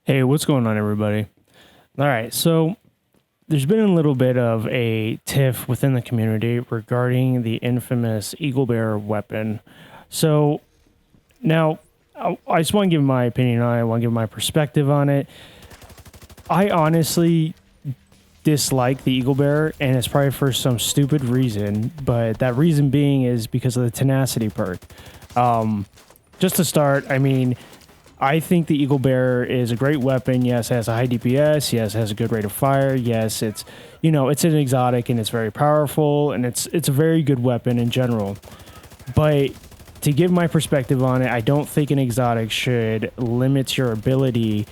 Hey, what's going on, everybody? All right, so there's been a little bit of a tiff within the community regarding the infamous Eagle Bearer weapon. So now I just want to give my opinion on it. I want to give my perspective on it. I honestly dislike the Eagle Bearer, and it's probably for some stupid reason, but that reason being is because of the tenacity perk. Just to start, I mean, I think the Eagle Bearer is a great weapon. Yes, it has a high DPS. Yes, it has a good rate of fire. Yes, it's it's an exotic and it's very powerful and it's a very good weapon in general. But to give my perspective on it, I don't think an exotic should limit your ability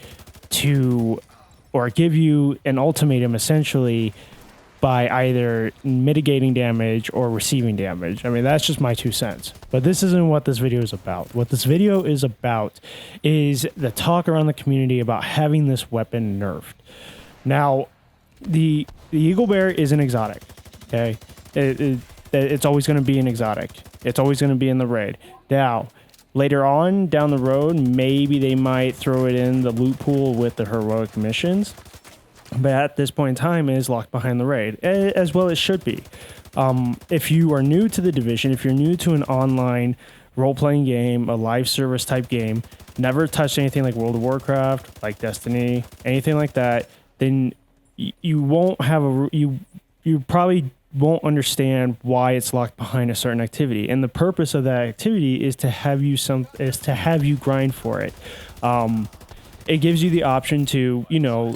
to or give you an ultimatum essentially by either mitigating damage or receiving damage. I mean, that's just my 2 cents. But this isn't what this video is about. What this video is about is the talk around the community about having this weapon nerfed. Now, the Eagle Bear is an exotic, okay? It's always going to be an exotic. It's always going to be in the raid. Now, later on down the road, maybe they might throw it in the loot pool with the heroic missions. But at this point in time, it is locked behind the raid, as well it should be. If you are new to the division, if you're new to an online role-playing game, a live service type game, never touched anything like World of Warcraft, like Destiny, anything like that, then you won't have you probably won't understand why it's locked behind a certain activity. And the purpose of that activity is to have you grind for it. It gives you the option to,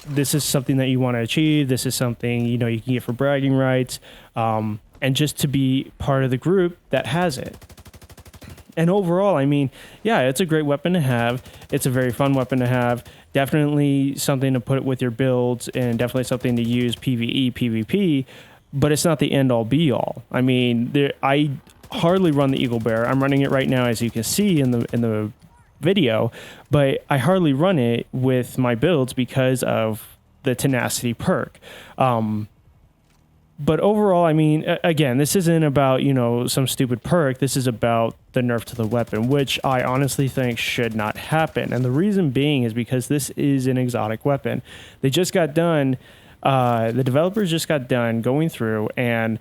this is something that you want to achieve. This is something, you can get for bragging rights, and just to be part of the group that has it. And overall, I mean, yeah, it's a great weapon to have. It's a very fun weapon to have. Definitely something to put with your builds and definitely something to use PvE, PvP, but it's not the end all be all. I mean, I hardly run the Eagle Bear. I'm running it right now, as you can see in the video, but I hardly run it with my builds because of the tenacity perk. But overall, I mean, again, this isn't about, some stupid perk. This is about the nerf to the weapon, which I honestly think should not happen. And the reason being is because this is an exotic weapon. They just got done, the developers just got done going through and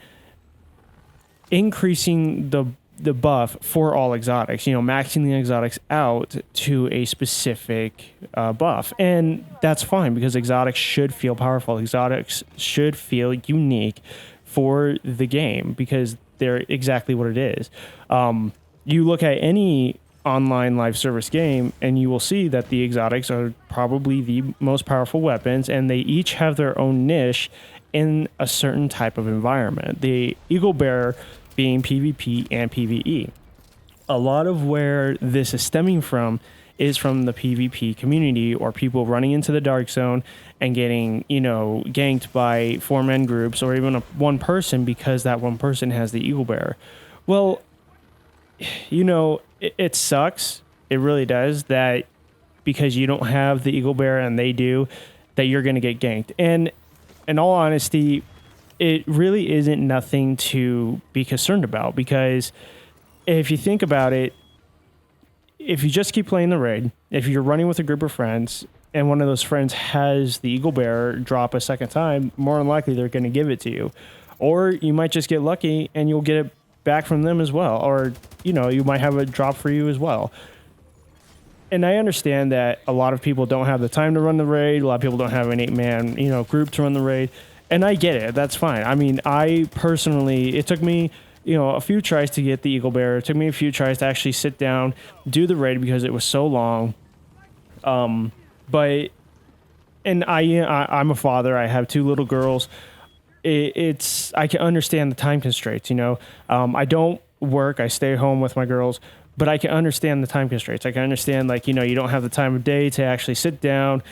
increasing the buff for all exotics, maxing the exotics out to a specific buff. And that's fine because exotics should feel powerful. Exotics should feel unique for the game because they're exactly what it is. You look at any online live service game and you will see that the exotics are probably the most powerful weapons and they each have their own niche in a certain type of environment. The Eagle Bearer being PvP and PvE. A lot of where this is stemming from is from the PvP community or people running into the dark zone and getting, ganked by 4-man groups or even one person because that one person has the Eagle Bearer. Well, it sucks. It really does that because you don't have the Eagle Bearer and they do, that you're going to get ganked. And in all honesty, it really isn't nothing to be concerned about because if you think about it, if you just keep playing the raid, if you're running with a group of friends and one of those friends has the Eagle Bearer drop a second time, more than likely they're going to give it to you. Or you might just get lucky and you'll get it back from them as well. Or, you might have a drop for you as well. And I understand that a lot of people don't have the time to run the raid. A lot of people don't have an 8-man, group to run the raid. And I get it. That's fine. I mean, I personally, it took me, a few tries to get the Eagle Bearer. It took me a few tries to actually sit down, do the raid because it was so long. I'm a father. I have 2 little girls. I can understand the time constraints, I don't work. I stay home with my girls, but I can understand the time constraints. I can understand, you don't have the time of day to actually sit down,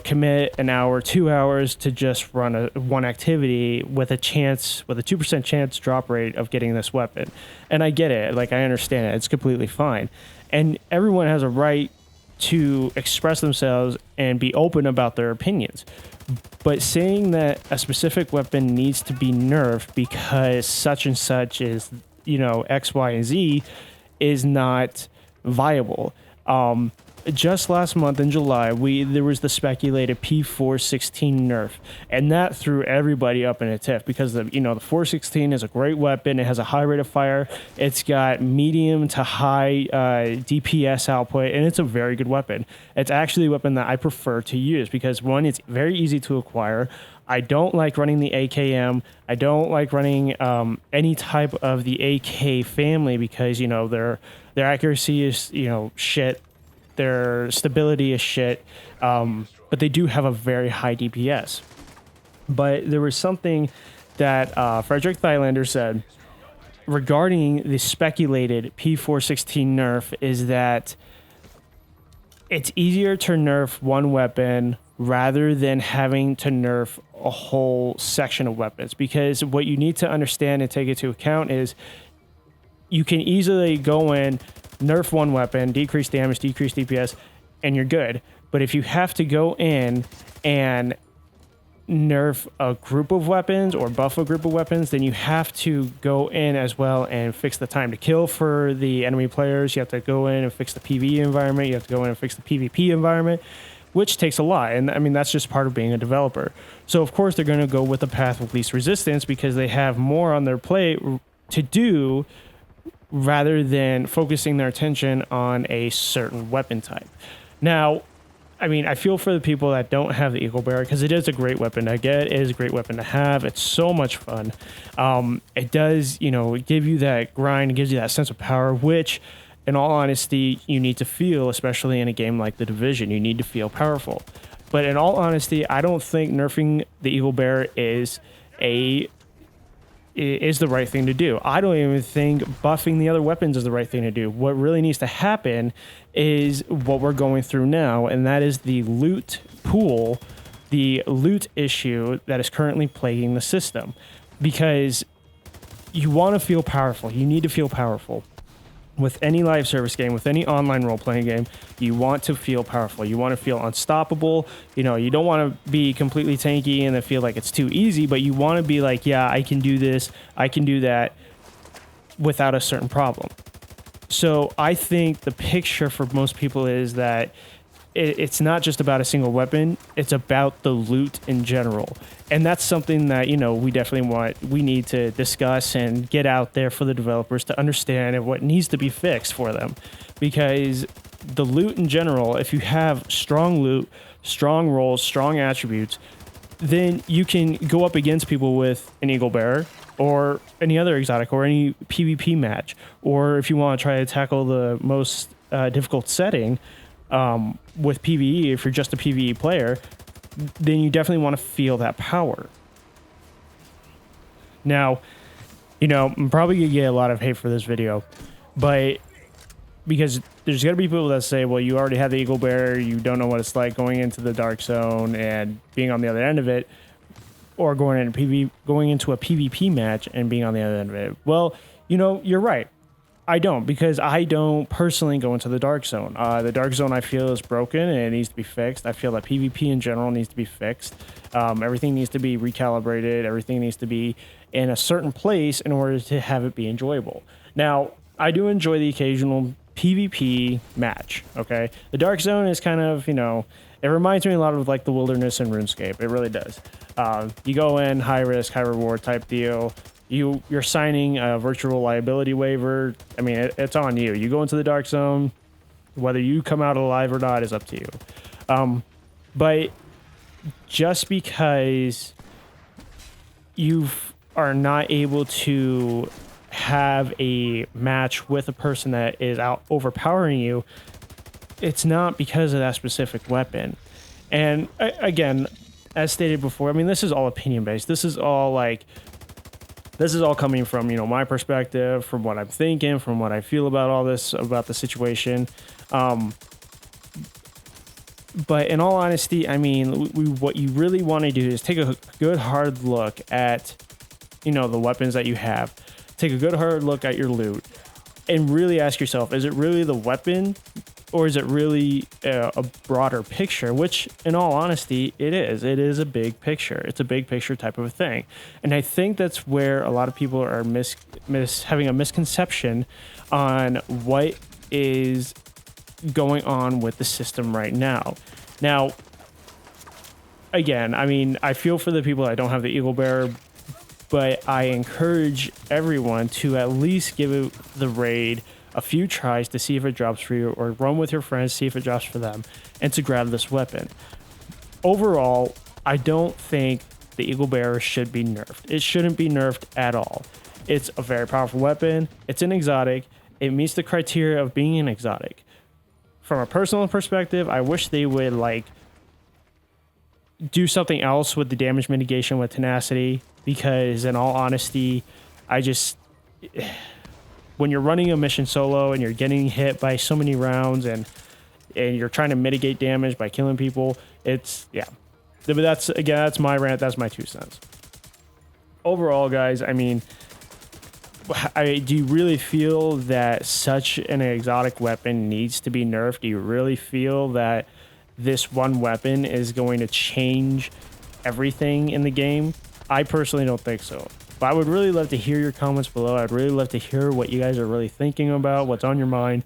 commit an hour, 2 hours to just run one activity with a 2% chance drop rate of getting this weapon. And I get it. I understand it. It's completely fine. And everyone has a right to express themselves and be open about their opinions. But saying that a specific weapon needs to be nerfed because such and such is, X, Y, and Z is not viable. just last month in July, there was the speculated P416 nerf, and that threw everybody up in a tiff because the 416 is a great weapon. It has a high rate of fire. It's got medium to high DPS output, and it's a very good weapon. It's actually a weapon that I prefer to use because, one, it's very easy to acquire. I don't like running the AKM. I don't like running any type of the AK family because, their accuracy is, shit. Their stability is shit. But they do have a very high DPS. But there was something that Frederic Thylander said regarding the speculated P416 nerf is that it's easier to nerf one weapon rather than having to nerf a whole section of weapons, because what you need to understand and take into account is you can easily go in, nerf one weapon, decrease damage, decrease DPS, and you're good. But if you have to go in and nerf a group of weapons or buff a group of weapons, then you have to go in as well and fix the time to kill for the enemy players. You have to go in and fix the PvE environment. You have to go in and fix the PvP environment, which takes a lot. And I mean, that's just part of being a developer. So of course they're going to go with the path of least resistance because they have more on their plate to do rather than focusing their attention on a certain weapon type. Now, I mean, I feel for the people that don't have the Eagle Bearer because it is a great weapon to get. It is a great weapon to have. It's so much fun. It does, give you that grind. It gives you that sense of power, which, in all honesty, you need to feel, especially in a game like The Division. You need to feel powerful. But in all honesty, I don't think nerfing the Eagle Bearer is the right thing to do. I don't even think buffing the other weapons is the right thing to do. What really needs to happen is what we're going through now, and that is the loot pool, the loot issue that is currently plaguing the system. Because you want to feel powerful. You need to feel powerful. With any live service game, with any online role-playing game, you want to feel powerful. You want to feel unstoppable. You don't want to be completely tanky and then feel like it's too easy, but you want to be like, yeah, I can do this, I can do that without a certain problem. So I think the picture for most people is that it's not just about a single weapon, it's about the loot in general. And that's something that, we need to discuss and get out there for the developers to understand and what needs to be fixed for them. Because the loot in general, if you have strong loot, strong rolls, strong attributes, then you can go up against people with an Eagle Bearer or any other exotic or any PvP match. Or if you want to try to tackle the most difficult setting, with PvE, if you're just a PvE player, then you definitely want to feel that power. Now, I'm probably going to get a lot of hate for this video, but because there's going to be people that say, well, you already have the Eagle Bearer, you don't know what it's like going into the Dark Zone and being on the other end of it, or going into a PvP match and being on the other end of it. Well, you're right. I don't, because I don't personally go into the Dark Zone. The Dark Zone I feel is broken and it needs to be fixed. I feel that PvP in general needs to be fixed. Everything needs to be recalibrated. Everything needs to be in a certain place in order to have it be enjoyable. Now, I do enjoy the occasional PvP match, okay? The Dark Zone is kind of, it reminds me a lot of like the Wilderness in RuneScape. It really does. You go in, high risk, high reward type deal. You're signing a virtual liability waiver. I mean, it's on you. You go into the Dark Zone, whether you come out alive or not is up to you. But just because you are not able to have a match with a person that is out overpowering you, it's not because of that specific weapon. And again, as stated before, I mean, this is all opinion based. This is all coming from, my perspective, from what I'm thinking, from what I feel about all this, about the situation. But in all honesty, I mean, what you really want to do is take a good hard look at, the weapons that you have. Take a good hard look at your loot and really ask yourself, is it really the weapon or is it really a broader picture? Which, in all honesty, it is. It is a big picture. It's a big picture type of a thing. And I think that's where a lot of people are having a misconception on what is going on with the system right now. Now, again, I mean, I feel for the people that don't have the Eagle Bearer, but I encourage everyone to at least give the raid a few tries to see if it drops for you, or run with your friends, see if it drops for them, and to grab this weapon. Overall, I don't think the Eagle Bearer should be nerfed. It shouldn't be nerfed at all. It's a very powerful weapon. It's an exotic. It meets the criteria of being an exotic. From a personal perspective, I wish they would like do something else with the damage mitigation with tenacity, because in all honesty, when you're running a mission solo and you're getting hit by so many rounds and you're trying to mitigate damage by killing people, it's, yeah. But that's my rant. That's my 2 cents. Overall, guys, I mean, do you really feel that such an exotic weapon needs to be nerfed? Do you really feel that this one weapon is going to change everything in the game? I personally don't think so. But I would really love to hear your comments below. I'd really love to hear what you guys are really thinking about, what's on your mind.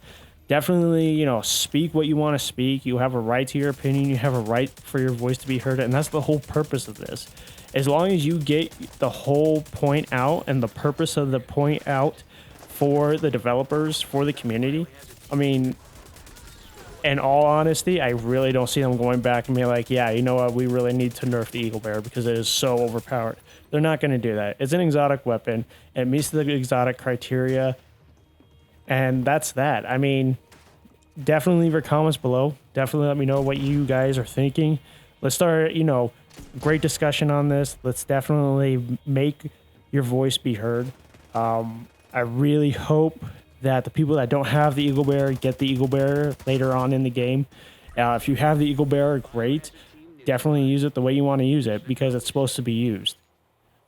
Definitely, you know, speak what you want to speak. You have a right to your opinion. You have a right for your voice to be heard. And that's the whole purpose of this. As long as you get the whole point out and the purpose of the point out for the developers, for the community, I mean, in all honesty, I really don't see them going back and being like, yeah, you know what, we really need to nerf the Eagle Bearer because it is so overpowered. They're not going to do that. It's an exotic weapon. It meets the exotic criteria. And that's that. I mean, definitely leave your comments below. Definitely let me know what you guys are thinking. Let's start, you know, great discussion on this. Let's definitely make your voice be heard. I really hope that the people that don't have the Eagle Bearer get the Eagle Bearer later on in the game. If you have the Eagle Bearer, great. Definitely use it the way you want to use it because it's supposed to be used.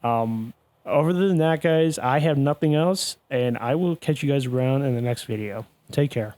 Other than that, guys, I have nothing else, and I will catch you guys around in the next video. Take care.